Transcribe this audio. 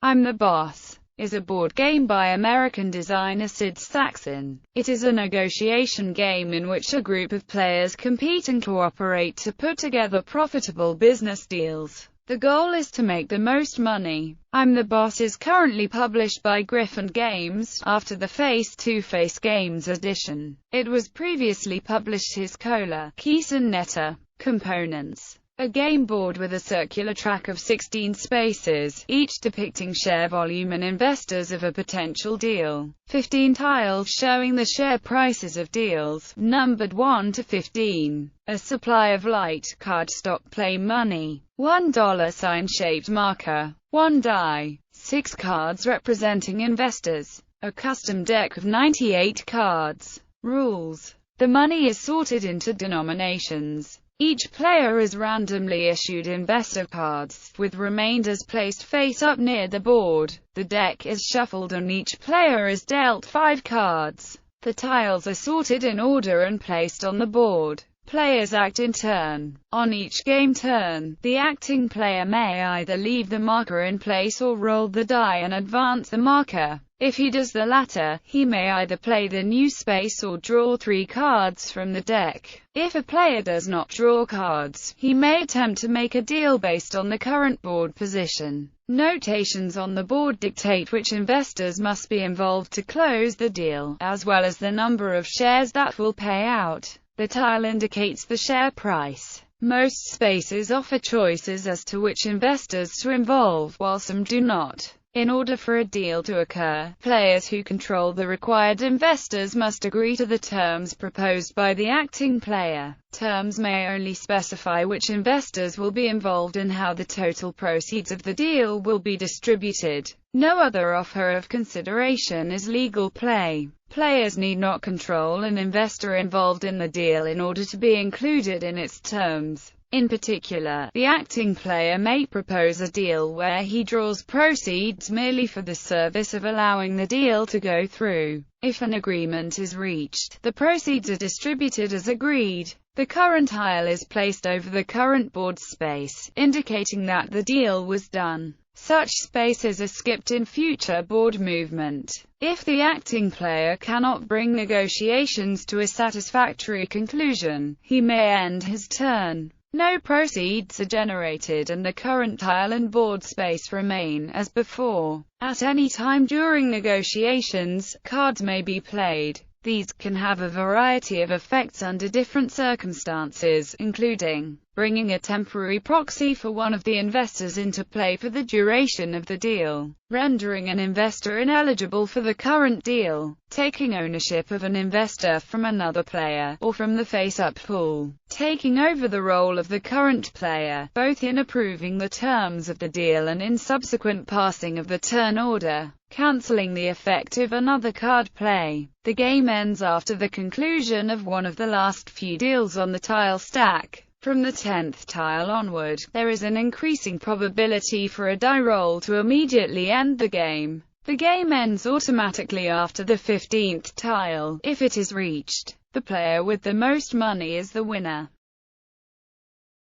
I'm the Boss is a board game by American designer Sid Sackson. It is a negotiation game in which a group of players compete and cooperate to put together profitable business deals. The goal is to make the most money. I'm the Boss is currently published by Griffin Games, after the Face-to-Face Games edition. It was previously published his Cola, Keys and Netta components. A game board with a circular track of 16 spaces, each depicting share volume and investors of a potential deal. 15 tiles showing the share prices of deals, numbered 1 to 15. A supply of light cardstock play money. $1 shaped marker. 1 die. 6 cards representing investors. A custom deck of 98 cards. Rules. The money is sorted into denominations. Each player is randomly issued investor cards, with remainders placed face-up near the board. The deck is shuffled and each player is dealt 5 cards. The tiles are sorted in order and placed on the board. Players act in turn. On each game turn, the acting player may either leave the marker in place or roll the die and advance the marker. If he does the latter, he may either play the new space or draw 3 cards from the deck. If a player does not draw cards, he may attempt to make a deal based on the current board position. Notations on the board dictate which investors must be involved to close the deal, as well as the number of shares that will pay out. The tile indicates the share price. Most spaces offer choices as to which investors to involve, while some do not. In order for a deal to occur, players who control the required investors must agree to the terms proposed by the acting player. Terms may only specify which investors will be involved and how the total proceeds of the deal will be distributed. No other offer of consideration is legal play. Players need not control an investor involved in the deal in order to be included in its terms. In particular, the acting player may propose a deal where he draws proceeds merely for the service of allowing the deal to go through. If an agreement is reached, the proceeds are distributed as agreed. The current tile is placed over the current board space, indicating that the deal was done. Such spaces are skipped in future board movement. If the acting player cannot bring negotiations to a satisfactory conclusion, he may end his turn. No proceeds are generated and the current tile and board space remain as before. At any time during negotiations, cards may be played. These can have a variety of effects under different circumstances, including bringing a temporary proxy for one of the investors into play for the duration of the deal, rendering an investor ineligible for the current deal, taking ownership of an investor from another player, or from the face-up pool, taking over the role of the current player, both in approving the terms of the deal and in subsequent passing of the turn order, cancelling the effect of another card play. The game ends after the conclusion of one of the last few deals on the tile stack. From the 10th tile onward, there is an increasing probability for a die roll to immediately end the game. The game ends automatically after the 15th tile. If it is reached, the player with the most money is the winner.